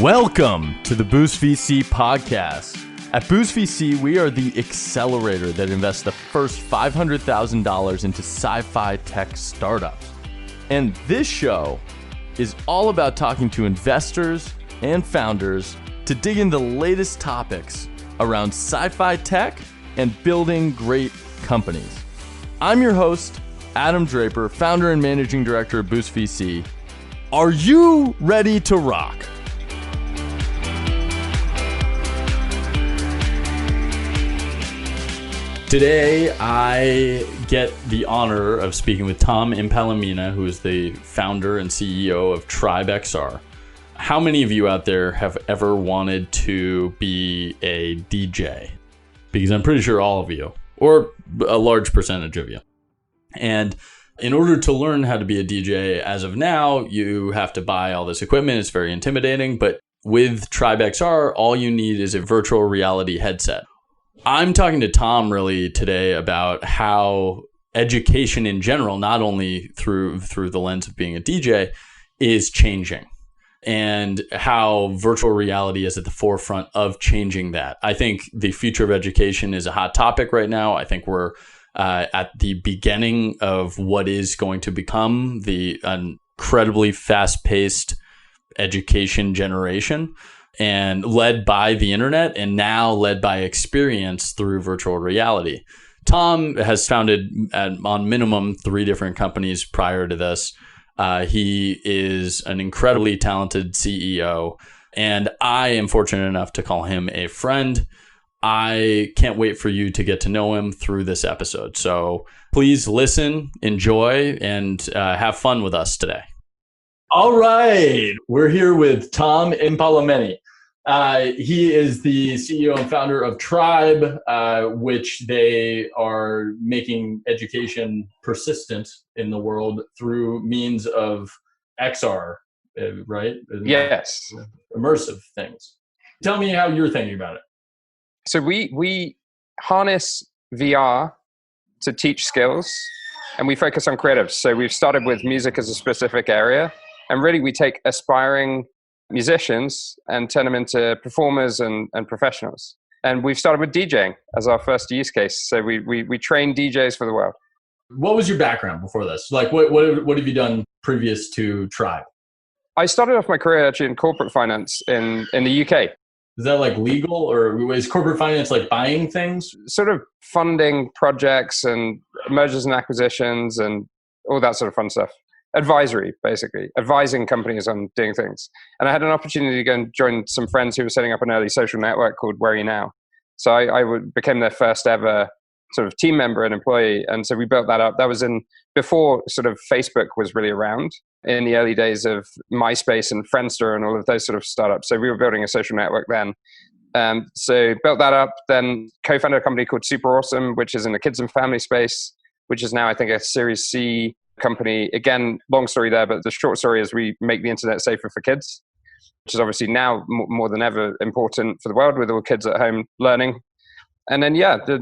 Welcome to the Boost VC podcast. At Boost VC, we are the accelerator that invests the first $500,000 into sci-fi tech startups. And this show is all about talking to investors and founders to dig into the latest topics around sci-fi tech and building great companies. I'm your host, Adam Draper, founder and managing director of Boost VC. Are you ready to rock? Today, I get the honor of speaking with Tom Impallomeni, who is the founder and CEO of TribeXR. How many of you out there have ever wanted to be a DJ? Because I'm pretty sure all of you, or a large percentage of you. And in order to learn how to be a DJ, as of now, you have to buy all this equipment. It's very intimidating. But with TribeXR, all you need is a virtual reality headset. I'm talking to Tom really today about how education in general, not only through the lens of being a DJ, is changing, and how virtual reality is at the forefront of changing that. I think the future of education is a hot topic right now. I think we're at the beginning of what is going to become the incredibly fast-paced education generation, and led by the internet, and now led by experience through virtual reality. Tom has founded on minimum 3 different companies prior to this. He is an incredibly talented CEO, and I am fortunate enough to call him a friend. I can't wait for you to get to know him through this episode. So please listen, enjoy, and have fun with us today. All right. We're here with Tom Impallomeni. He is the CEO and founder of Tribe, which they are making education persistent in the world through means of XR, right? Yes. Immersive things. Tell me how you're thinking about it. So we harness VR to teach skills, and we focus on creatives. So we've started with music as a specific area, and really we take aspiring musicians and turn them into performers and professionals. And we've started with DJing as our first use case. So we train DJs for the world. What was your background before this? Like what have you done previous to Tribe? I started off my career actually in corporate finance in the UK. Is that like legal, or is corporate finance like buying things? Sort of funding projects and mergers and acquisitions and all that sort of fun stuff. Advisory, basically, advising companies on doing things. And I had an opportunity to go and join some friends who were setting up an early social network called Where Are You Now? So I became their first ever sort of team member and employee. And so we built that up. That was before sort of Facebook was really around, in the early days of MySpace and Friendster and all of those sort of startups. So we were building a social network then. So built that up, then co-founded a company called SuperAwesome, which is in the kids and family space, which is now, I think, a Series C company. Again, long story there, but the short story is we make the internet safer for kids, which is obviously now more than ever important for the world with all kids at home learning. And then,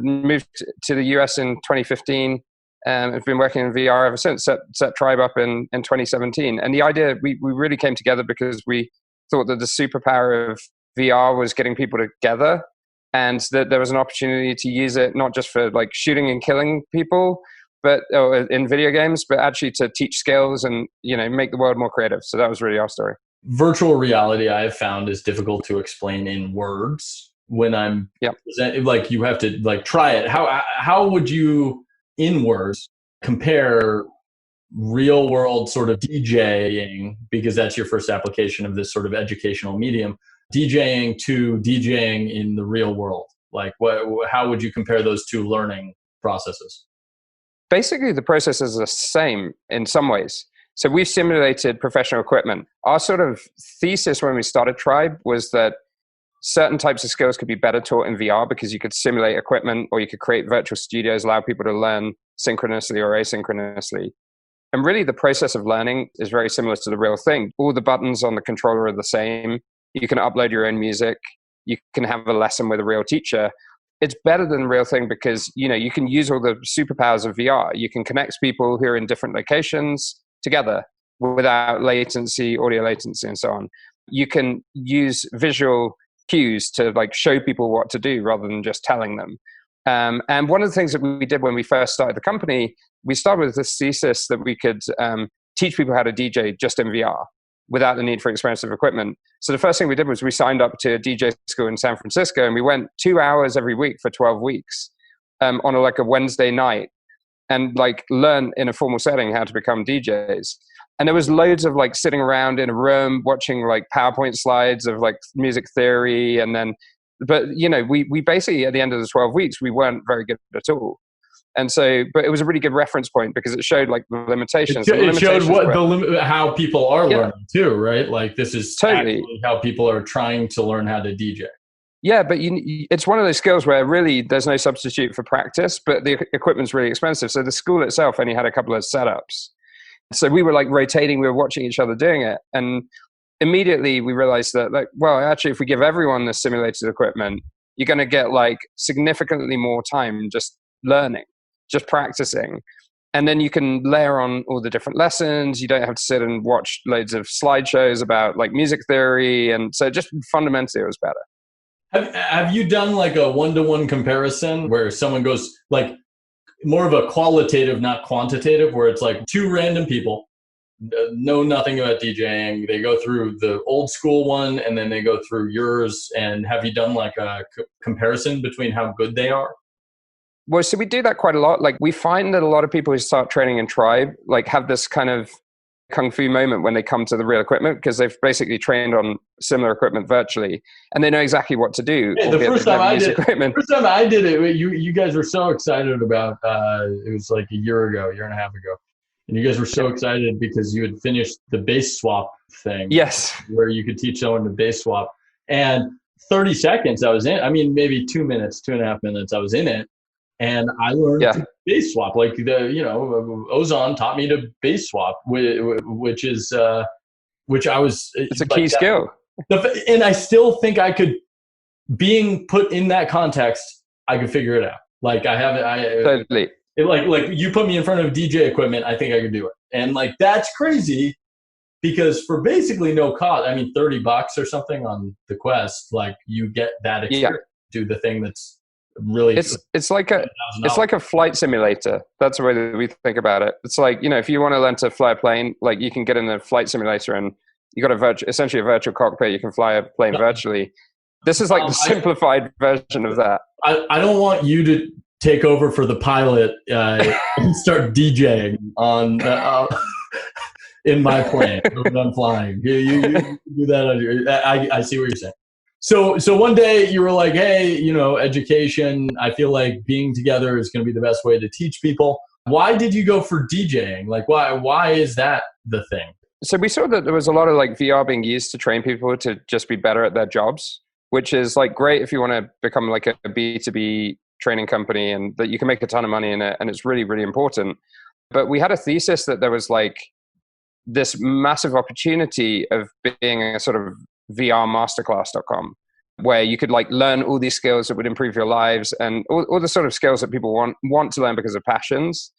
moved to the US in 2015 and I've been working in VR ever since, set Tribe up in 2017. And the idea, we really came together because we thought that the superpower of VR was getting people together, and that there was an opportunity to use it not just for like shooting and killing people, but in video games, but actually to teach skills and, make the world more creative. So that was really our story. Virtual reality, I have found, is difficult to explain in words. When I'm like, you have to like try it. How would you, in words, compare real world sort of DJing, because that's your first application of this sort of educational medium, DJing to DJing in the real world? Like, how would you compare those two learning processes? Basically, the process is the same in some ways. So we've simulated professional equipment. Our sort of thesis when we started Tribe was that certain types of skills could be better taught in VR because you could simulate equipment, or you could create virtual studios, allow people to learn synchronously or asynchronously. And really the process of learning is very similar to the real thing. All the buttons on the controller are the same. You can upload your own music. You can have a lesson with a real teacher. It's better than the real thing because, you can use all the superpowers of VR. You can connect people who are in different locations together without latency, audio latency, and so on. you can use visual cues to like show people what to do rather than just telling them. And one of the things that we did when we first started the company, we started with this thesis that we could teach people how to DJ just in VR without the need for expensive equipment. So the first thing we did was we signed up to a DJ school in San Francisco, and we went 2 hours every week for 12 weeks on a Wednesday night, and like learn in a formal setting how to become DJs. And there was loads of like sitting around in a room watching like PowerPoint slides of like music theory. And then, but we basically at the end of the 12 weeks, we weren't very good at all. And so, but it was a really good reference point because it showed like the limitations. It showed what how people are learning too, right? Like this is totally how people are trying to learn how to DJ. Yeah, but it's one of those skills where really there's no substitute for practice, but the equipment's really expensive. So the school itself only had a couple of setups. So we were like rotating, we were watching each other doing it. And immediately we realized that actually if we give everyone the simulated equipment, you're going to get like significantly more time just learning, just practicing. And then you can layer on all the different lessons. You don't have to sit and watch loads of slideshows about like music theory. And so just fundamentally it was better. Have you done like a one-to-one comparison where someone goes like more of a qualitative, not quantitative, where it's like two random people know nothing about DJing. They go through the old school one and then they go through yours. And have you done like a comparison between how good they are? Well, so we do that quite a lot. Like we find that a lot of people who start training in Tribe like have this kind of kung fu moment when they come to the real equipment because they've basically trained on similar equipment virtually and they know exactly what to do. Hey, the first time I did it, you guys were so excited about it was like a year and a half ago. And you guys were so excited because you had finished the bass swap thing. Yes. Where you could teach someone to bass swap. And 30 seconds I was in, I mean, maybe 2 minutes, 2.5 minutes I was in it. And I learned to bass swap. Like Ozon taught me to bass swap, which I was. It's a key skill. And I still think I could, being put in that context, I could figure it out. Like I haven't. Totally. Like you put me in front of DJ equipment, I think I could do it. And like that's crazy because for basically no cost, I mean $30 or something on the Quest, like you get that experience. Do the thing that's really it's like a flight simulator. That's the way that we think about it. It's like if you want to learn to fly a plane, like you can get in a flight simulator and you got essentially a virtual cockpit. You can fly a plane virtually. This is like the simplified version of that. I don't want you to take over for the pilot and start DJing on in my plane when I'm flying. You do that on your. I see what you're saying. So one day you were like, hey, education, I feel like being together is going to be the best way to teach people. Why did you go for DJing? Like, why is that the thing? So we saw that there was a lot of like VR being used to train people to just be better at their jobs, which is like great if you want to become like a B2B training company and that you can make a ton of money in it. And it's really, really important. But we had a thesis that there was like this massive opportunity of being a sort of VRmasterclass.com where you could like learn all these skills that would improve your lives and all the sort of skills that people want to learn because of passions.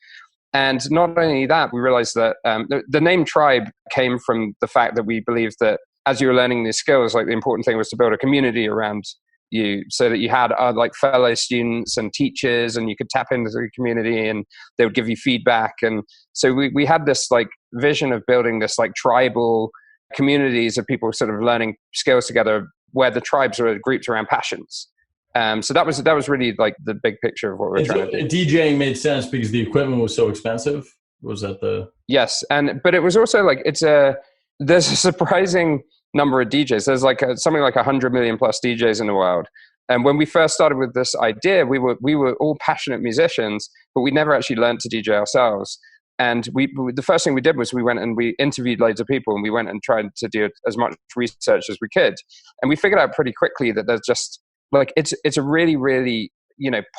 And not only that, we realized that the name Tribe came from the fact that we believed that as you were learning these skills, like the important thing was to build a community around you so that you had like fellow students and teachers and you could tap into the community and they would give you feedback. And so we had this like vision of building this like tribal communities of people sort of learning skills together where the tribes were grouped around passions. So that was really like the big picture of what we're trying to do. DJing made sense because the equipment was so expensive. Was that the? Yes. But it was also like, there's a surprising number of DJs. There's like something like 100 million plus DJs in the world. And when we first started with this idea, we were all passionate musicians, but we never actually learned to DJ ourselves. And the first thing we did was we went and we interviewed loads of people and we went and tried to do as much research as we could. And we figured out pretty quickly that there's just like, it's a really, really,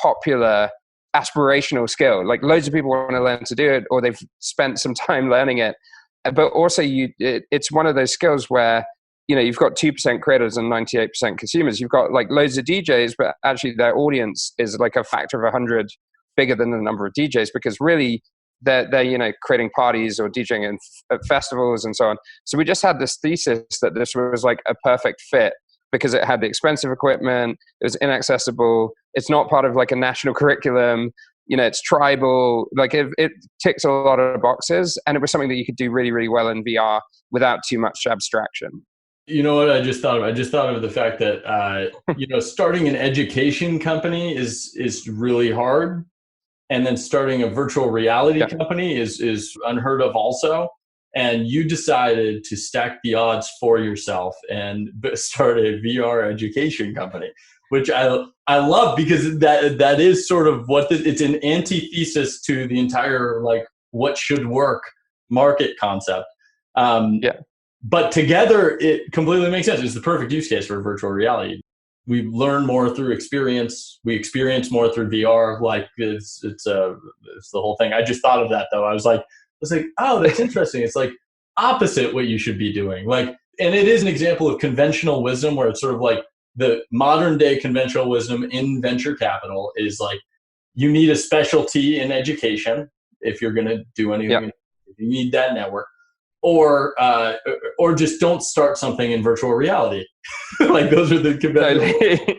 popular aspirational skill. Like loads of people want to learn to do it or they've spent some time learning it. But also it's one of those skills where, you've got 2% creators and 98% consumers. You've got like loads of DJs, but actually their audience is like a factor of 100 bigger than the number of DJs because really, they're creating parties or DJing at festivals and so on. So we just had this thesis that this was like a perfect fit because it had the expensive equipment, it was inaccessible, it's not part of like a national curriculum, it's tribal, like it ticks a lot of boxes, and it was something that you could do really, really well in VR without too much abstraction. You know what I just thought of? I just thought of the fact that, starting an education company is really hard. And then starting a virtual reality company is unheard of also. And you decided to stack the odds for yourself and start a VR education company, which I love, because that is sort of it's an antithesis to the entire like what should work market concept. But together it completely makes sense. It's the perfect use case for virtual reality. We learn more through experience. We experience more through VR. Like it's the whole thing. I just thought of that though. I was like, oh, that's interesting. It's like opposite what you should be doing. Like, and it is an example of conventional wisdom where it's sort of like the modern day conventional wisdom in venture capital is like, you need a specialty in education if you're going to do anything. Yep. You need that network. Or just don't start something in virtual reality. Like those are the conventional.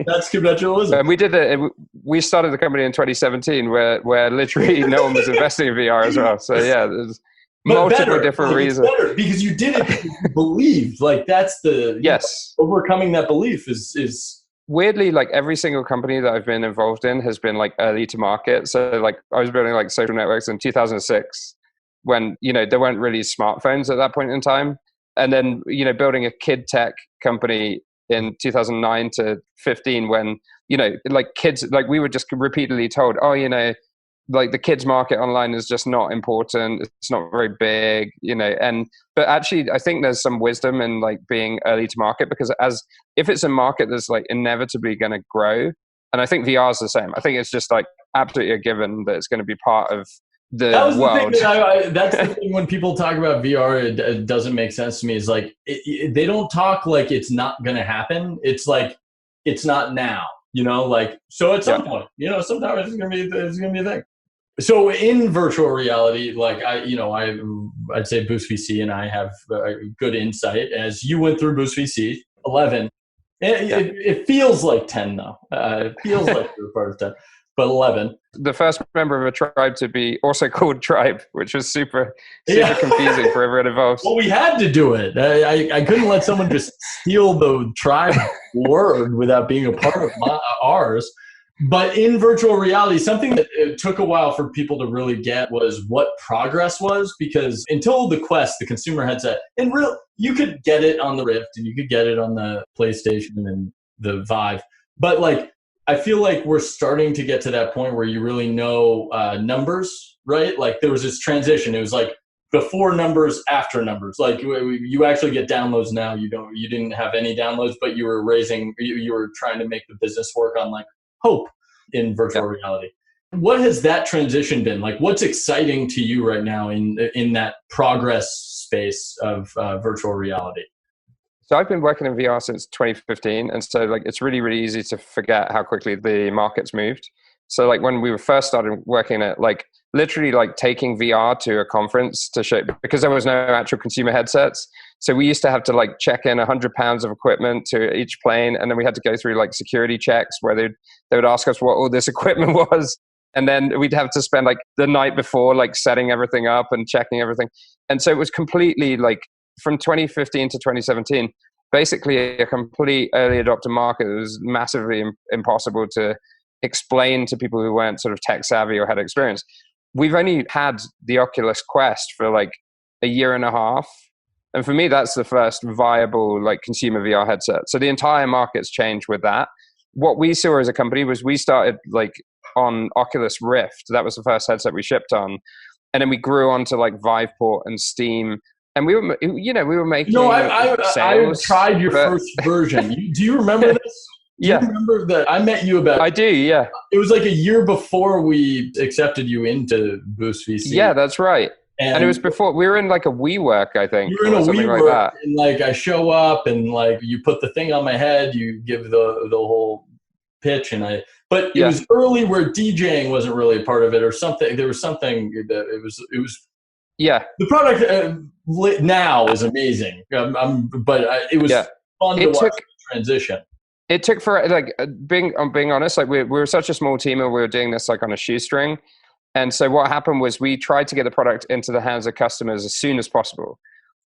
That's conventionalism. And we did it. We started the company in 2017, where literally no one was investing in VR as well. So yeah, there's multiple different reasons. Better because you did it because you believed. Like that's the overcoming that belief is. Weirdly, like every single company that I've been involved in has been like early to market. So like I was building like social networks in 2006. When there weren't really smartphones at that point in time, and then building a kid tech company in 2009 to 15, when like kids, like we were just repeatedly told, like the kids market online is just not important, it's not very big, but actually I think there's some wisdom in like being early to market, because if it's a market that's like inevitably going to grow, and I think VR is the same. I think it's just like absolutely a given that it's going to be part of the world. That's the thing when people talk about VR, it doesn't make sense to me. Is like they don't talk like it's not going to happen. It's like it's not now, like so at some point, sometimes it's going to be a thing. So in virtual reality, like I'd say Boost VC and I have good insight, as you went through Boost VC 11. It feels like 10 though. It feels like you're part of 10. But 11. The first member of a tribe to be also called Tribe, which was super confusing for everyone involved. Well, we had to do it. I couldn't let someone just steal the tribe word without being a part of ours. But in virtual reality, something that it took a while for people to really get was what progress was, because until the Quest, the consumer headset, you could get it on the Rift and you could get it on the PlayStation and the Vive. But like, I feel like we're starting to get to that point where you really know numbers, right? Like there was this transition. It was like before numbers, after numbers. Like you actually get downloads now. You didn't have any downloads, but you were trying to make the business work on like hope in virtual reality. What has that transition been? Like what's exciting to you right now in that progress space of virtual reality? So I've been working in VR since 2015, and so like it's really, really easy to forget how quickly the market's moved. So like when we first started working at like literally like taking VR to a conference to show, because there was no actual consumer headsets. So we used to have to like check in 100 pounds of equipment to each plane, and then we had to go through like security checks where they would ask us what all this equipment was. And then we'd have to spend like the night before like setting everything up and checking everything. And so it was completely like, from 2015 to 2017, basically a complete early adopter market. It was massively impossible to explain to people who weren't sort of tech savvy or had experience. We've only had the Oculus Quest for like a year and a half. And for me, that's the first viable like consumer VR headset. So the entire market's changed with that. What we saw as a company was we started like on Oculus Rift. That was the first headset we shipped on. And then we grew on to like Viveport and Steam. And we were making. No, I tried your first version. Do you remember this? Do you remember that I met you about? I do, yeah. It was like a year before we accepted you into Boost VC. Yeah, that's right. And it was before we were in like a WeWork, I think. You were in a WeWork, like and like I show up and like you put the thing on my head, you give the whole pitch, but it was early where DJing wasn't really a part of it or something. There was something that it was. Yeah. The product now is amazing, but it was fun to watch the transition. It took for like being honest, like we were such a small team and we were doing this like on a shoestring. And so what happened was we tried to get the product into the hands of customers as soon as possible,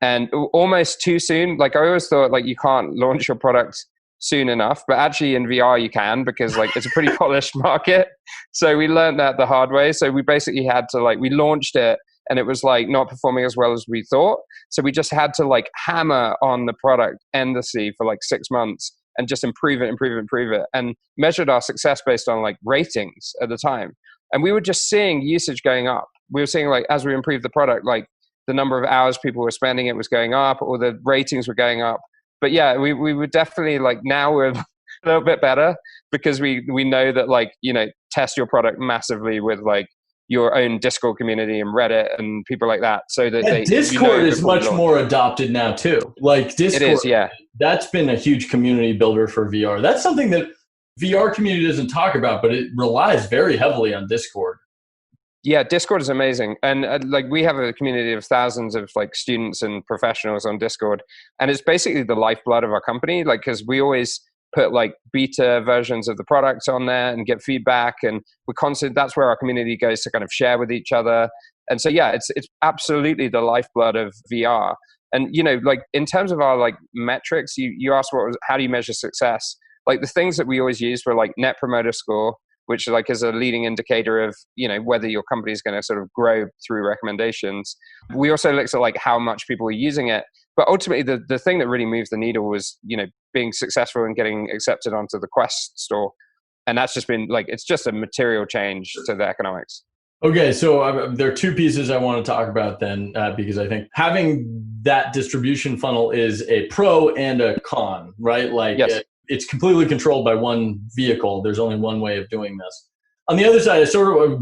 and almost too soon. Like I always thought, like you can't launch your product soon enough, but actually in VR you can, because like it's a pretty polished market. So we learned that the hard way. So we basically had to we launched it and it was like not performing as well as we thought. So we just had to like hammer on the product endlessly for like 6 months and just improve it, and measured our success based on like ratings at the time. And we were just seeing usage going up. We were seeing like as we improved the product, like the number of hours people were spending it was going up, or the ratings were going up. But yeah, we were definitely like, now we're a little bit better because we know that like, test your product massively with like your own Discord community and Reddit and people like that. So that Discord is much more adopted now too. Like Discord, it is, yeah. That's been a huge community builder for VR. That's something that VR community doesn't talk about, but it relies very heavily on Discord. Yeah, Discord is amazing. And like we have a community of thousands of like students and professionals on Discord. And it's basically the lifeblood of our company. Like, cause we always put like beta versions of the products on there and get feedback. And that's where our community goes to kind of share with each other. And so, yeah, it's absolutely the lifeblood of VR. And, like in terms of our like metrics, you asked how do you measure success? Like the things that we always use were like Net Promoter Score, which like is a leading indicator of, whether your company is going to sort of grow through recommendations. We also looked at like how much people are using it. But ultimately the thing that really moved the needle was, being successful and getting accepted onto the Quest store. And that's just been like, it's just a material change to the economics. Okay, so there are two pieces I want to talk about then, because I think having that distribution funnel is a pro and a con, right? Like yes. It's completely controlled by one vehicle. There's only one way of doing this. On the other side,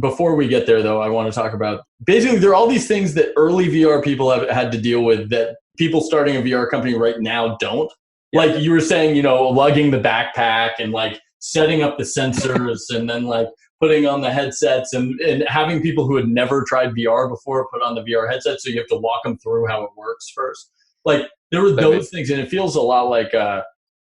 before we get there though, I want to talk about, basically there are all these things that early VR people have had to deal with that people starting a VR company right now don't. Yeah. Like you were saying, lugging the backpack and like setting up the sensors and then like putting on the headsets and having people who had never tried VR before put on the VR headset. So you have to walk them through how it works first. Like there were those things, and it feels a lot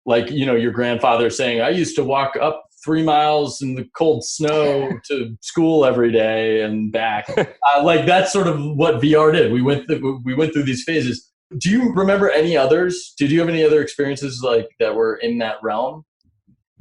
like your grandfather saying, I used to walk up 3 miles in the cold snow to school every day and back. Like that's sort of what VR did. We went through these phases. Do you remember any others? Did you have any other experiences like that were in that realm?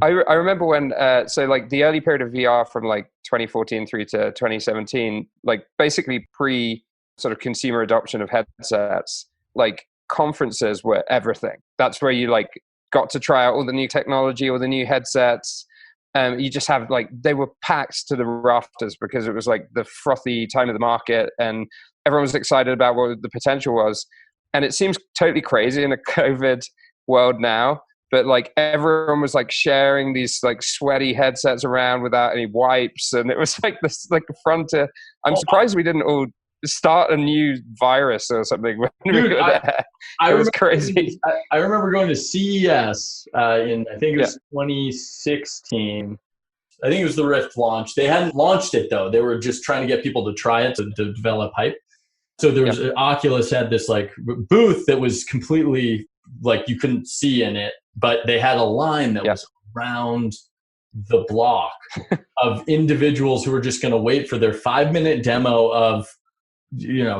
I remember when, so like the early period of VR from like 2014 through to 2017, like basically pre sort of consumer adoption of headsets, like conferences were everything. That's where you like got to try out all the new technology or the new headsets. You just have like, they were packed to the rafters because it was like the frothy time of the market and everyone was excited about what the potential was. And it seems totally crazy in a COVID world now, but like everyone was like sharing these like sweaty headsets around without any wipes. And it was like this, like a frontier. I'm surprised we didn't all start a new virus or something when we were there. It was crazy. I remember going to CES in, I think it was 2016. I think it was the Rift launch. They hadn't launched it though. They were just trying to get people to try it to develop hype. So there was Oculus had this like booth that was completely like you couldn't see in it, but they had a line that was around the block of individuals who were just going to wait for their 5-minute demo of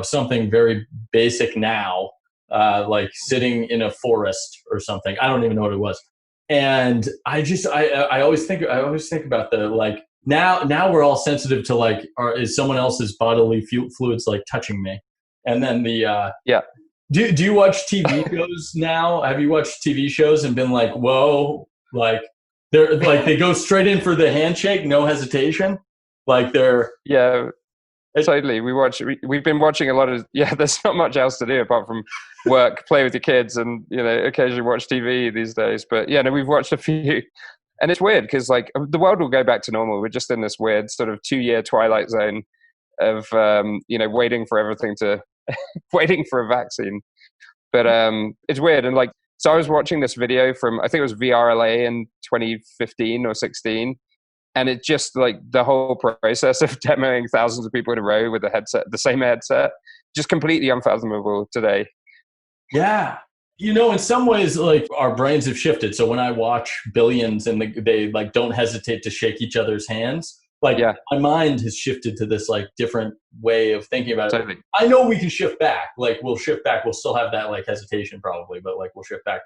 something very basic now, like sitting in a forest or something. I don't even know what it was. And I always think about the like now we're all sensitive to like is someone else's bodily fluids like touching me, and then the do you watch TV shows now? Have you watched TV shows and been like, whoa, like they're like they go straight in for the handshake, no hesitation, like they're totally. We've been watching a lot of, there's not much else to do apart from work, play with your kids and, occasionally watch TV these days. But we've watched a few and it's weird because like the world will go back to normal. We're just in this weird sort of 2-year twilight zone of, waiting for everything waiting for a vaccine. But it's weird. And like So I was watching this video from, I think it was VRLA in 2015 or 16. And it just like the whole process of demoing thousands of people in a row with a headset, the same headset, just completely unfathomable today. Yeah. In some ways, like our brains have shifted. So when I watch Billions and they like don't hesitate to shake each other's hands, like my mind has shifted to this like different way of thinking about it. Totally. I know we can shift back. Like we'll shift back. We'll still have that like hesitation probably, but like we'll shift back.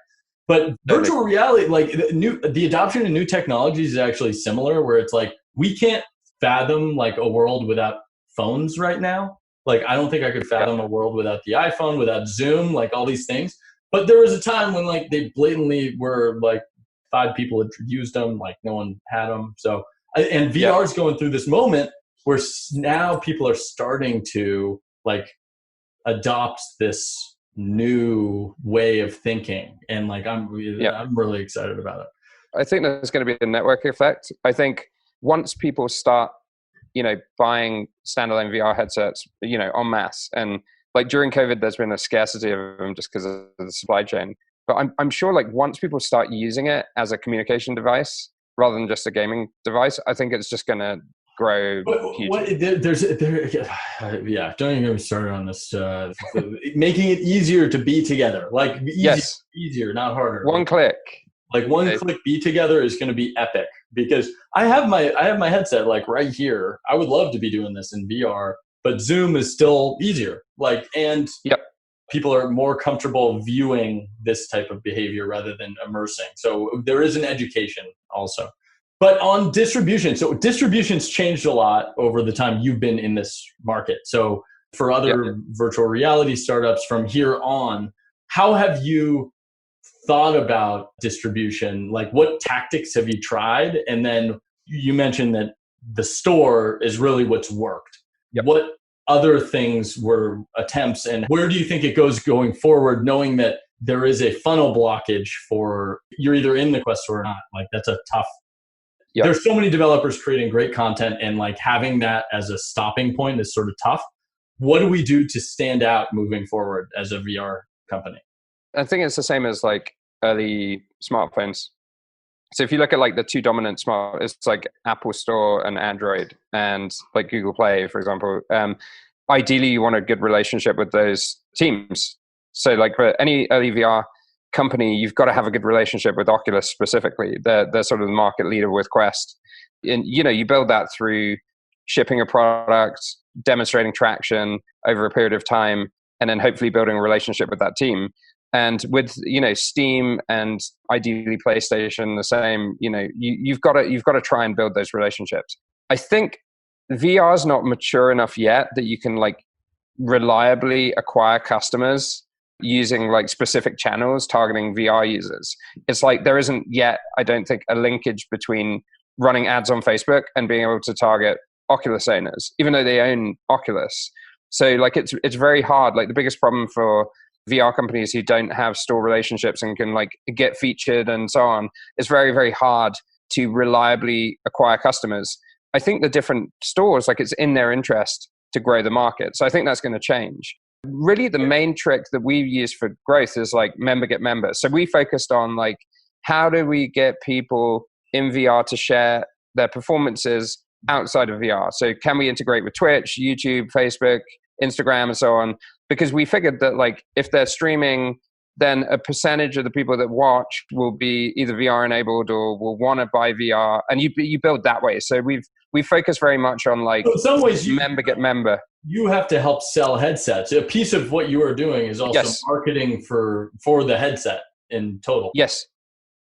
But virtual reality, like the adoption of new technologies is actually similar, where it's like we can't fathom like a world without phones right now. Like I don't think I could fathom a world without the iPhone, without Zoom, like all these things. But there was a time when like they blatantly were like 5 people had used them, like no one had them. So and VR is going through this moment where now people are starting to like adopt this new way of thinking, and like I'm really excited about it. I think there's going to be a network effect. I think once people start, buying standalone VR headsets, en masse, and like during COVID, there's been a scarcity of them just because of the supply chain. But I'm sure like once people start using it as a communication device rather than just a gaming device, I think it's just going to grow hugely. Don't even get me started on this. Making it easier to be together, like easier, not harder. One click. Like one click be together is going to be epic, because I have my headset like right here. I would love to be doing this in VR, but Zoom is still easier. Like, and people are more comfortable viewing this type of behavior rather than immersing. So there is an education also. But on distribution, so distribution's changed a lot over the time you've been in this market. So for other virtual reality startups from here on, how have you thought about distribution? Like what tactics have you tried? And then you mentioned that the store is really what's worked. What other things were attempts, and where do you think it goes going forward, knowing that there is a funnel blockage for you're either in the Quest store or not? Like that's a tough. There's so many developers creating great content, and like having that as a stopping point is sort of tough. What do we do to stand out moving forward as a VR company? I think it's the same as like early smartphones. So if you look at like the two dominant it's like Apple Store and Android, and like Google Play, for example. Ideally, you want a good relationship with those teams. So like for any early VR company, you've got to have a good relationship with Oculus specifically. They're sort of the market leader with Quest. And, you build that through shipping a product, demonstrating traction over a period of time, and then hopefully building a relationship with that team. And with, Steam and ideally PlayStation, the same, you've got to try and build those relationships. I think VR is not mature enough yet that you can like reliably acquire customers using like specific channels targeting VR users. It's like there isn't yet, I don't think, a linkage between running ads on Facebook and being able to target Oculus owners, even though they own Oculus. So like it's very hard. Like the biggest problem for VR companies who don't have store relationships and can like get featured and so on, it's very, very hard to reliably acquire customers. I think the different stores, like it's in their interest to grow the market. So I think that's going to change. Really, the main trick that we use for growth is like member get member. So we focused on like, how do we get people in VR to share their performances outside of VR? So can we integrate with Twitch, YouTube, Facebook, Instagram, and so on? Because we figured that like if they're streaming, then a percentage of the people that watch will be either VR enabled or will want to buy VR, and you build that way. So we focus very much on like in some ways member get member. You have to help sell headsets. A piece of what you are doing is also marketing for the headset in total. Yes,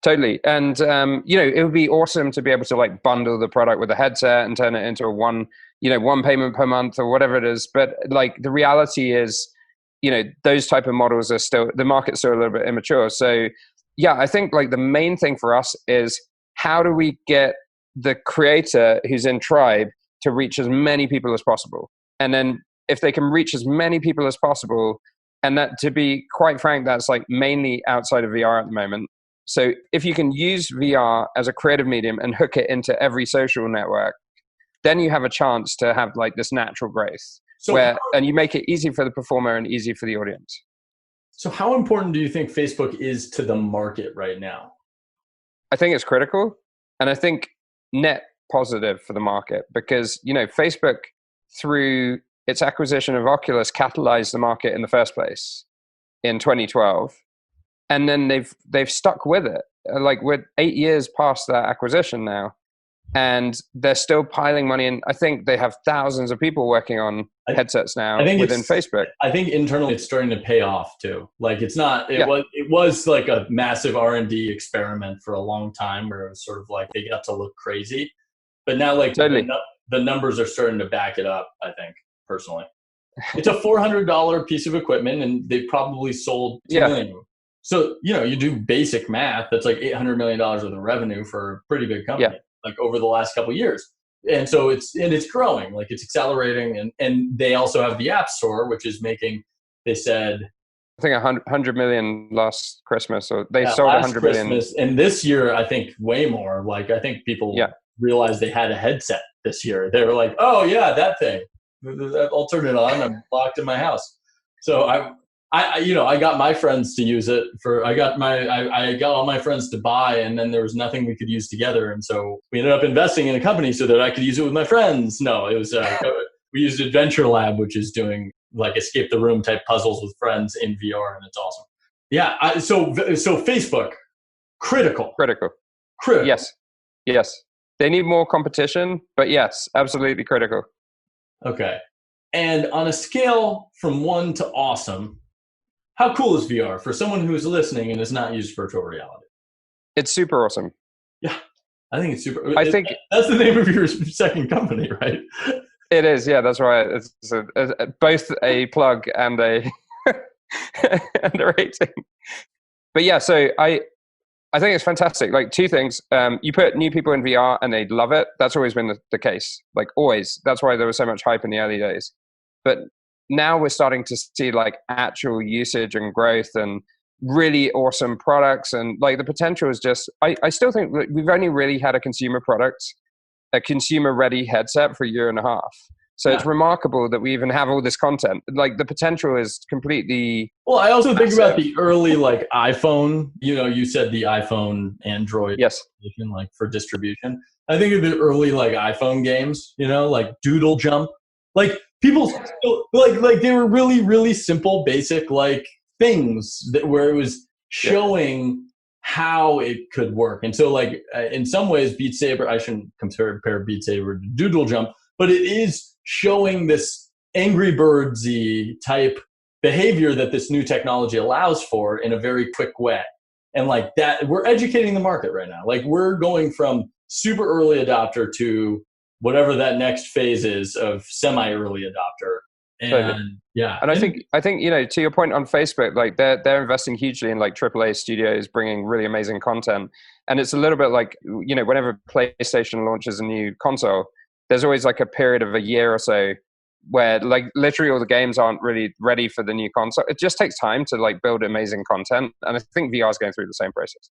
totally. And it would be awesome to be able to like bundle the product with a headset and turn it into a one payment per month or whatever it is. But like the reality is, those type of models are still, the market's still a little bit immature. So yeah, I think like the main thing for us is how do we get the creator who's in Tribe to reach as many people as possible? And then if they can reach as many people as possible, and that, to be quite frank, that's like mainly outside of VR at the moment. So if you can use VR as a creative medium and hook it into every social network, then you have a chance to have like this natural growth and you make it easy for the performer and easy for the audience. So how important do you think Facebook is to the market right now? I think it's critical, and I think net positive for the market because, Facebook, through its acquisition of Oculus, catalyzed the market in the first place in 2012. And then they've stuck with it. Like, we're 8 years past that acquisition now, and they're still piling money in. I think they have thousands of people working on headsets now within Facebook. I think internally it's starting to pay off too. Like, it's not, it was like a massive R&D experiment for a long time where it was sort of like they got to look crazy. But now, like, totally. the numbers are starting to back it up, I think, personally. It's a $400 piece of equipment, and they probably sold 2 million. So, you do basic math, that's like $800 million worth of revenue for a pretty big company, like over the last couple of years. And so it's growing, like it's accelerating. And they also have the App Store, which is making, they said, I think 100 million last Christmas, or they sold 100 million. And this year, I think way more. Like, I think people realized they had a headset this year. They were like, oh yeah, that thing. I'll turn it on. I'm locked in my house. So I got my friends to use it I got all my friends to buy, and then there was nothing we could use together. And so we ended up investing in a company so that I could use it with my friends. No, it was, we used Adventure Lab, which is doing like escape the room type puzzles with friends in VR. And it's awesome. Yeah. So Facebook, critical. Yes. They need more competition, but yes, absolutely critical. Okay. And on a scale from 1 to awesome, how cool is VR for someone who's listening and has not used virtual reality? It's super awesome. Yeah, I think it's super. I think that's the name of your second company, right? It is. Yeah, that's right. It's both a plug and a and a rating. But yeah, so I think it's fantastic. Like, 2 things. You put new people in VR and they love it. That's always been the case. Like, always. That's why there was so much hype in the early days. But now we're starting to see like actual usage and growth and really awesome products. And like, the potential is just, I still think we've only really had a consumer product, a consumer ready headset for a year and a half. So it's remarkable that we even have all this content. Like, the potential is completely Well, I also think about the early like iPhone, you said the iPhone, Android, like for distribution. I think of the early like iPhone games, like Doodle Jump. Like, people still, like they were really, really simple, basic like things where it was showing how it could work. And so like in some ways, Beat Saber, I shouldn't compare Beat Saber to Doodle Jump, but it is showing this Angry Birdsy type behavior that this new technology allows for in a very quick way. And like that, we're educating the market right now. Like, we're going from super early adopter to whatever that next phase is of semi-early adopter. And and I think to your point on Facebook, like they're investing hugely in like AAA studios bringing really amazing content. And it's a little bit like, whenever PlayStation launches a new console, there's always like a period of a year or so where like literally all the games aren't really ready for the new console. It just takes time to like build amazing content. And I think VR is going through the same process.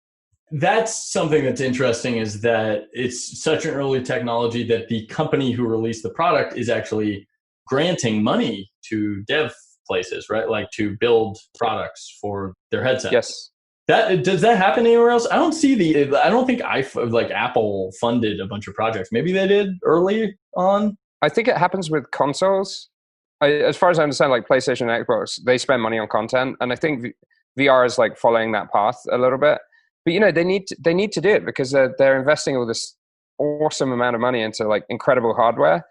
That's something that's interesting, is that it's such an early technology that the company who released the product is actually granting money to dev places, right? Like, to build products for their headsets. Yes. Does that happen anywhere else? I don't think Apple funded a bunch of projects. Maybe they did early on. I think it happens with consoles. As far as I understand, like PlayStation and Xbox, they spend money on content. And I think VR is like following that path a little bit. But they need to do it because they're investing all this awesome amount of money into like incredible hardware,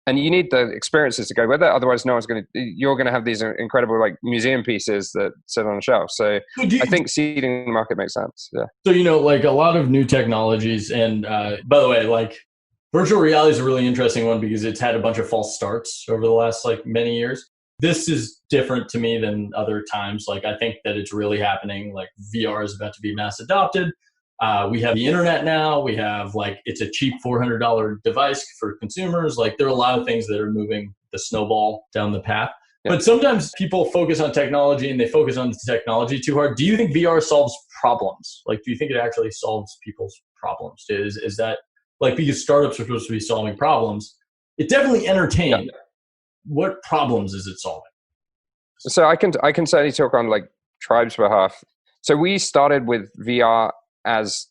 and you need the experiences to go with it. Otherwise, you're going to have these incredible like museum pieces that sit on a shelf. So I think seeding the market makes sense. Yeah. So like a lot of new technologies, and by the way, like virtual reality is a really interesting one because it's had a bunch of false starts over the last like many years. This is different to me than other times. Like, I think that it's really happening. Like, VR is about to be mass adopted. We have the internet now. We have like, it's a cheap $400 device for consumers. Like, there are a lot of things that are moving the snowball down the path. Yeah. But sometimes people focus on technology and they focus on the technology too hard. Do you think VR solves problems? Like, do you think it actually solves people's problems? Is that like, because startups are supposed to be solving problems? It definitely entertained. Yeah. What problems is it solving? So I can certainly talk on like Tribe's behalf. So we started with VR as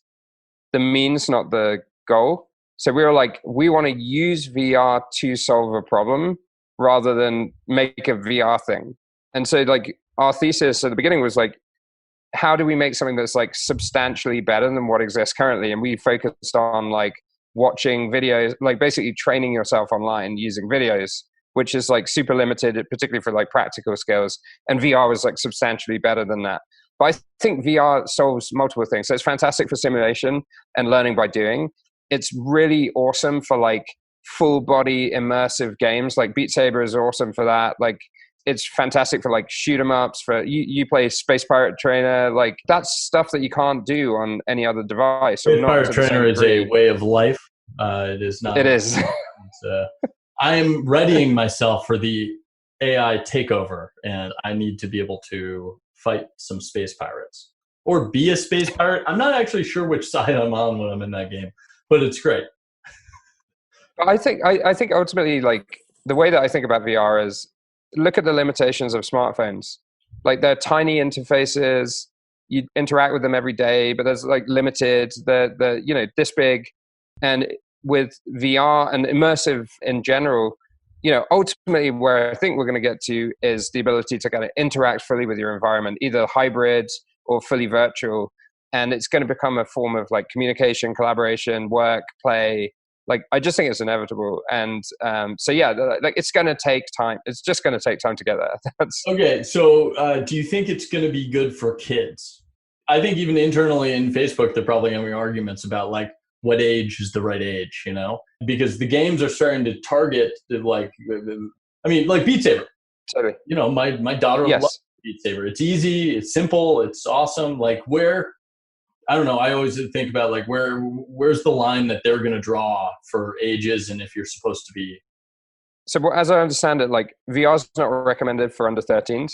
the means, not the goal. So we were like, we want to use VR to solve a problem rather than make a VR thing. And so like our thesis at the beginning was like, how do we make something that's like substantially better than what exists currently? And we focused on like watching videos, like basically training yourself online using videos, which is like super limited, particularly for like practical skills. And VR was like substantially better than that. But I think VR solves multiple things. So it's fantastic for simulation and learning by doing. It's really awesome for like full body immersive games. Like Beat Saber is awesome for that. Like it's fantastic for like shoot 'em ups. For you play Space Pirate Trainer. Like that's stuff that you can't do on any other device. Space Pirate Trainer is a way of life. It is not. It is. I am readying myself for the AI takeover, and I need to be able to fight some space pirates or be a space pirate. I'm not actually sure which side I'm on when I'm in that game, but it's great. I think ultimately, like the way that I think about VR is look at the limitations of smartphones. Like they're tiny interfaces. You interact with them every day, but there's like limited. They're this big, and with VR and immersive in general, ultimately where I think we're going to get to is the ability to kind of interact fully with your environment, either hybrid or fully virtual. And it's going to become a form of like communication, collaboration, work, play. Like, I just think it's inevitable. And so, yeah, like it's going to take time. It's just going to take time to get there. Okay. So do you think it's going to be good for kids? I think even internally in Facebook, they're probably going to be arguments about like, what age is the right age, because the games are starting to target like Beat Saber. Totally. My daughter loves Beat Saber. It's easy, it's simple, it's awesome. Like I don't know. I always think about like where's the line that they're going to draw for ages, and if you're supposed to be. So as I understand it, like VR is not recommended for under 13s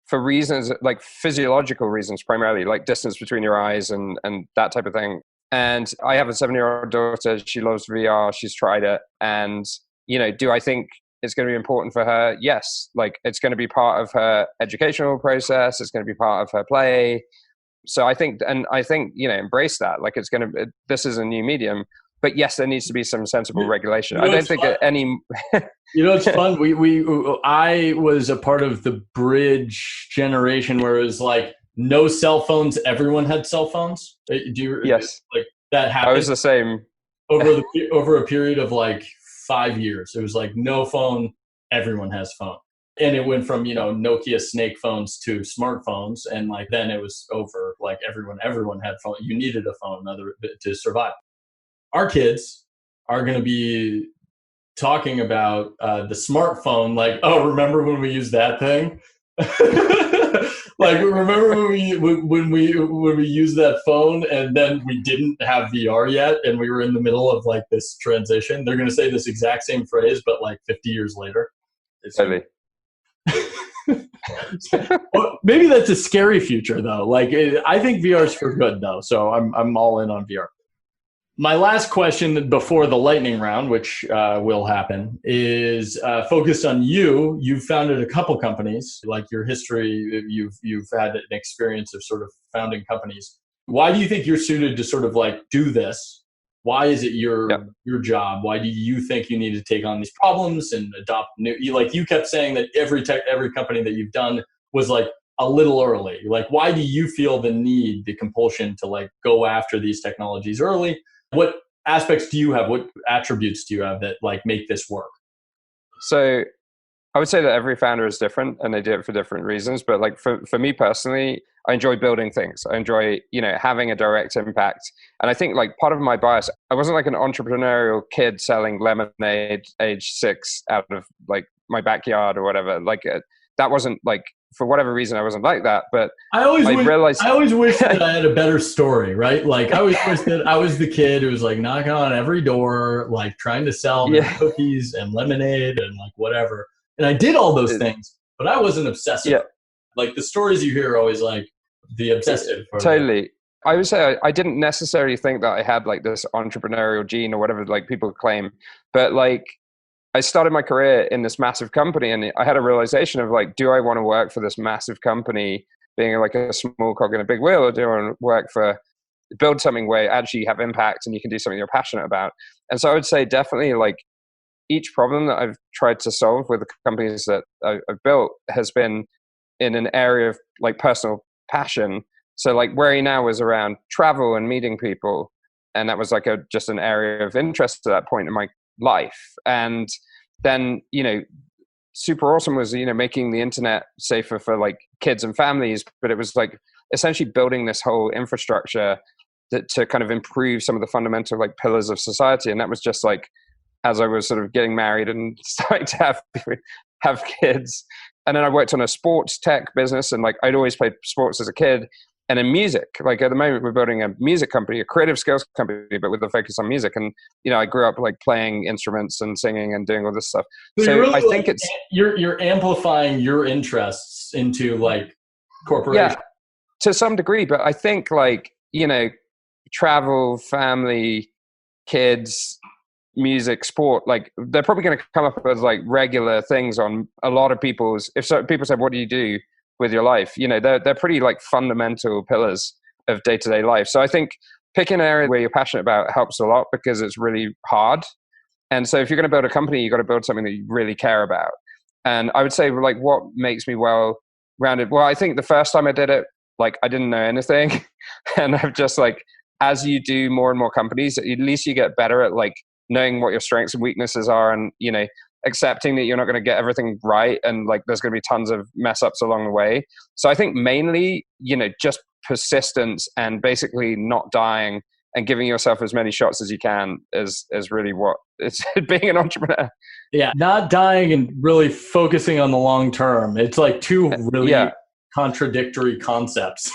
for reasons like physiological reasons, primarily like distance between your eyes and that type of thing. And I have a 7-year-old daughter. She loves VR. She's tried it. And, do I think it's going to be important for her? Yes. Like it's going to be part of her educational process. It's going to be part of her play. So I think, embrace that. Like this is a new medium. But yes, there needs to be some sensible regulation. I don't think any... It's fun. I was a part of the bridge generation where it was like, no cell phones. Everyone had cell phones. Yes, like that happened. I was the same over a period of like 5 years. It was like no phone. Everyone has phone, and it went from Nokia Snake phones to smartphones, and like then it was over. Like everyone had phone. You needed a phone to survive. Our kids are going to be talking about the smartphone. Like, oh, remember when we used that thing? Like, remember when we used that phone and then we didn't have VR yet and we were in the middle of like this transition? They're going to say this exact same phrase, but like 50 years later. Totally. Well, maybe that's a scary future though. Like, I think VR is for good though. So I'm all in on VR. My last question before the lightning round, which will happen, is focused on you. You've founded a couple companies. Like your history, you've had an experience of sort of founding companies. Why do you think you're suited to sort of like do this? Why is it your job? Why do you think you need to take on these problems and adopt new? Like you kept saying that every company that you've done was like a little early. Like, why do you feel the need, the compulsion to like go after these technologies early? What aspects do you have? What attributes do you have that like make this work? So I would say that every founder is different and they do it for different reasons. But like for me personally, I enjoy building things. I enjoy, having a direct impact. And I think like part of my bias, I wasn't like an entrepreneurial kid selling lemonade age 6 out of like my backyard or whatever. Like that wasn't like, for whatever reason, I wasn't like that. But I always wish that I had a better story, right? Like I always wish that I was the kid who was like knocking on every door, like trying to sell cookies and lemonade and like whatever. And I did all those things, but I wasn't obsessive. Yeah. Like the stories you hear are always like the obsessive. Totally. I would say I didn't necessarily think that I had like this entrepreneurial gene or whatever like people claim, but like I started my career in this massive company and I had a realization of like, do I want to work for this massive company being like a small cog in a big wheel, or do you want to build something where you actually have impact and you can do something you're passionate about? And so I would say definitely like each problem that I've tried to solve with the companies that I've built has been in an area of like personal passion. So like where now was around travel and meeting people. And that was like just an area of interest at that point in my life. And then, SuperAwesome was, making the internet safer for like kids and families, but it was like essentially building this whole infrastructure to kind of improve some of the fundamental like pillars of society. And that was just like, as I was sort of getting married and starting to have kids. And then I worked on a sports tech business, and like I'd always played sports as a kid. And in music, like at the moment we're building a music company, a creative skills company, but with a focus on music. And, I grew up like playing instruments and singing and doing all this stuff. So really, I think it's, you're amplifying your interests into like corporation. Yeah, to some degree, but I think like, travel, family, kids, music, sport, like they're probably going to come up as like regular things on a lot of people's, people say, what do you do with your life? They're pretty like fundamental pillars of day-to-day life. So I think picking an area where you're passionate about helps a lot, because it's really hard. And so if you're going to build a company, you got to build something that you really care about. And I would say like what makes me well-rounded. Well, I think the first time I did it, like I didn't know anything. And I've just like, as you do more and more companies, at least you get better at like knowing what your strengths and weaknesses are, and, accepting that you're not going to get everything right. And like, there's going to be tons of mess ups along the way. So I think mainly, just persistence and basically not dying and giving yourself as many shots as you can is really what it's being an entrepreneur. Yeah. Not dying and really focusing on the long term. It's like two really contradictory concepts.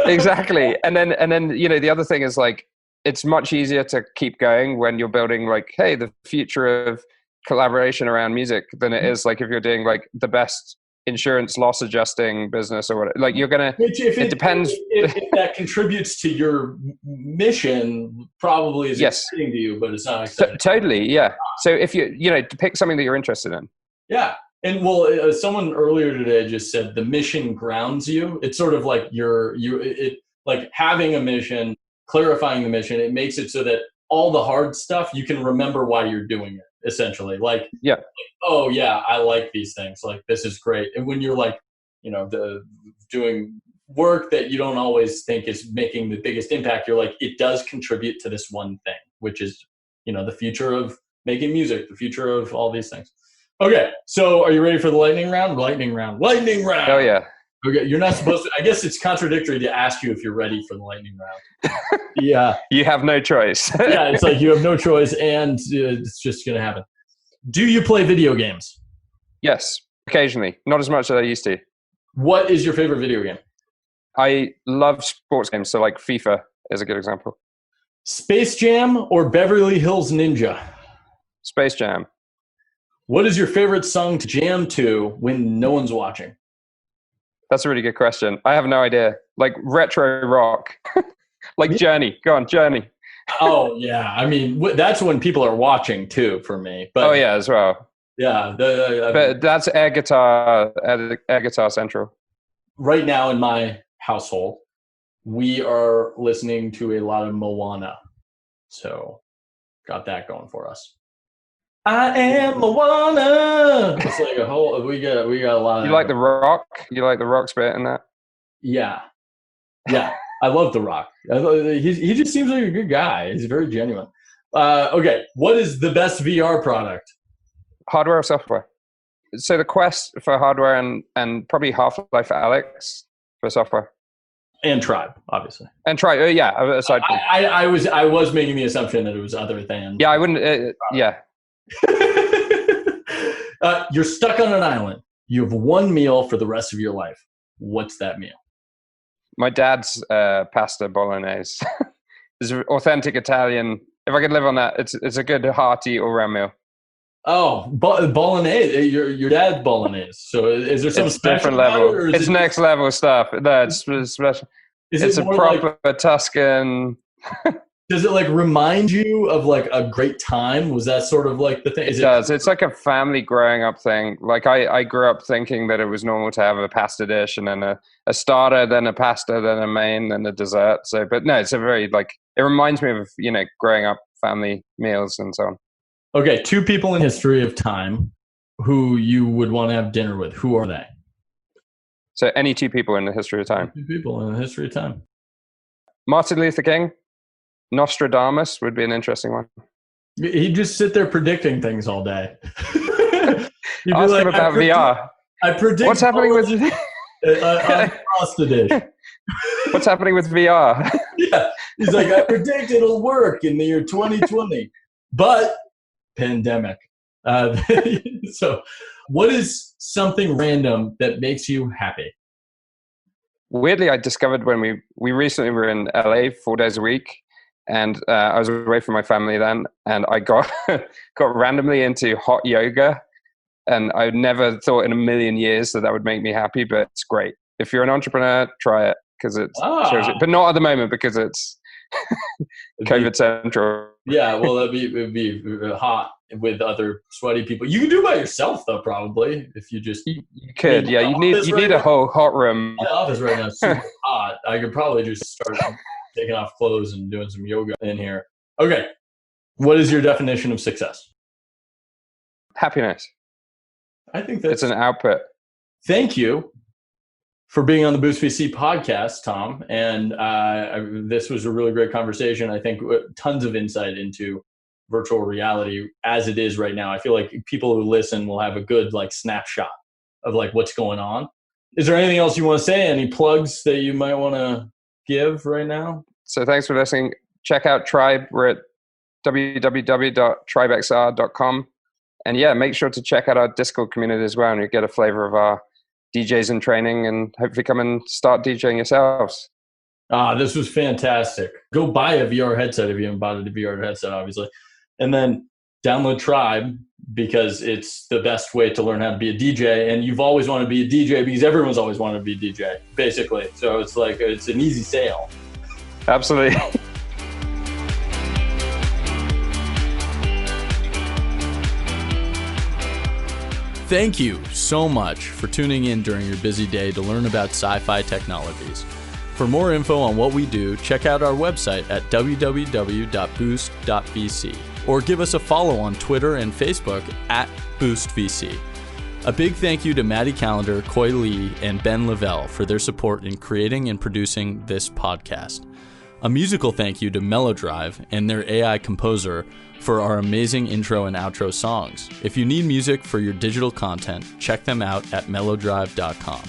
Exactly. And then, the other thing is like, it's much easier to keep going when you're building like, hey, the future of collaboration around music than it is like if you're doing like the best insurance loss adjusting business or whatever. Like you're gonna, it depends. If that contributes to your mission, probably is exciting to you, but it's not exciting. Totally, yeah. So if to pick something that you're interested in. Yeah. And well, someone earlier today just said the mission grounds you. It's sort of like like having a mission, clarifying the mission. It makes it so that all the hard stuff, you can remember why you're doing it, essentially. Like, oh yeah, I like these things. Like, this is great. And when you're like, doing work that you don't always think is making the biggest impact, you're like, it does contribute to this one thing, which is, the future of making music, the future of all these things. Okay, so are you ready for the lightning round? Lightning round. Oh yeah. Okay, you're not supposed to. I guess it's contradictory to ask you if you're ready for the lightning round. Yeah. You have no choice. Yeah, it's like you have no choice, and it's just going to happen. Do you play video games? Yes, occasionally. Not as much as I used to. What is your favorite video game? I love sports games, so like FIFA is a good example. Space Jam or Beverly Hills Ninja? Space Jam. What is your favorite song to jam to when no one's watching? That's a really good question. I have no idea. Like retro rock. Like Journey. Go on, Journey. Oh, yeah. I mean, that's when people are watching too for me. But, oh, yeah, as well. Yeah. But that's air guitar central. Right now in my household, we are listening to a lot of Moana. So got that going for us. I am Moana. It's like a whole. We got a lot. You like the rock? You like the rock bit in that? Yeah. I love the Rock. He just seems like a good guy. He's very genuine. Okay, what is the best VR product? Hardware or software? So the Quest for hardware and probably Half-Life Alyx for software. And Tribe, obviously. And Tribe, aside from. I was making the assumption that it was other than. Yeah, I wouldn't. Yeah. You're stuck on an island. You have one meal for the rest of your life. What's that meal? My dad's pasta bolognese. It's authentic Italian. If I could live on that, it's a good hearty all-round meal. Oh, bolognese. Your dad's bolognese. So is there some special different level? It's next level stuff. No, it's special. It's a proper like, Tuscan. Does it like remind you of like a great time? Was that sort of like the thing? It does. It's like a family growing up thing. Like I grew up thinking that it was normal to have a pasta dish and then a starter, then a pasta, then a main, then a dessert. So, but no, it's a very like, it reminds me of, growing up family meals and so on. Okay. 2 people in history of time who you would want to have dinner with. Who are they? So any 2 people in the history of time. 2 people in the history of time. Martin Luther King. Nostradamus would be an interesting one. He'd just sit there predicting things all day. Ask him about VR. I predict what's happening with pasta dish. What's happening with VR? Yeah, he's like, I predict it'll work in the year 2020, but pandemic. So, what is something random that makes you happy? Weirdly, I discovered when we recently were in LA 4 days a week. And I was away from my family then, and I got randomly into hot yoga, and I never thought in a million years that would make me happy, but it's great. If you're an entrepreneur, try it because it shows it, but not at the moment because it's COVID central. Yeah, well, it'd be hot with other sweaty people. You can do it by yourself though, probably if you just you could. Yeah, you need a whole hot room. My office right now is super hot. I could probably just start taking off clothes and doing some yoga in here. Okay. What is your definition of success? Happiness. I think that's... It's an output. Thank you for being on the Boost VC podcast, Tom. And this was a really great conversation. I think tons of insight into virtual reality as it is right now. I feel like people who listen will have a good like snapshot of like what's going on. Is there anything else you want to say? Any plugs that you might want to give right now? So thanks for listening. Check out Tribe. We're at www.tribexr.com. And yeah, make sure to check out our Discord community as well, and you get a flavor of our DJs in training, and hopefully come and start DJing yourselves. This was fantastic. Go buy a VR headset if you haven't bought a VR headset, obviously. And then download Tribe because it's the best way to learn how to be a DJ. And you've always wanted to be a DJ because everyone's always wanted to be a DJ, basically. So it's like, it's an easy sale. Absolutely. Thank you so much for tuning in during your busy day to learn about Sci-Fi technologies. For more info on what we do, check out our website at www.boost.vc or give us a follow on Twitter and Facebook at BoostVC. A big thank you to Maddie Callender, Coy Lee, and Ben Lavelle for their support in creating and producing this podcast. A musical thank you to Mellowdrive and their AI composer for our amazing intro and outro songs. If you need music for your digital content, check them out at mellowdrive.com.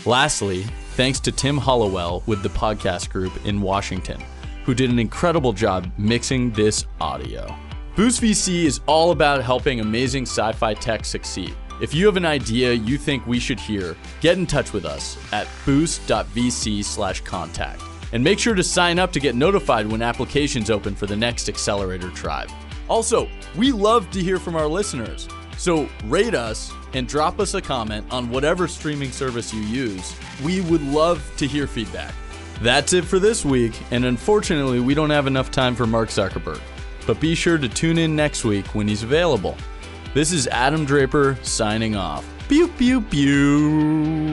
Lastly, thanks to Tim Hollowell with the podcast group in Washington, who did an incredible job mixing this audio. Boost VC is all about helping amazing sci-fi tech succeed. If you have an idea you think we should hear, get in touch with us at boost.vc/contact. And make sure to sign up to get notified when applications open for the next Accelerator Tribe. Also, we love to hear from our listeners. So rate us and drop us a comment on whatever streaming service you use. We would love to hear feedback. That's it for this week, and unfortunately, we don't have enough time for Mark Zuckerberg. But be sure to tune in next week when he's available. This is Adam Draper signing off. Pew, pew, pew.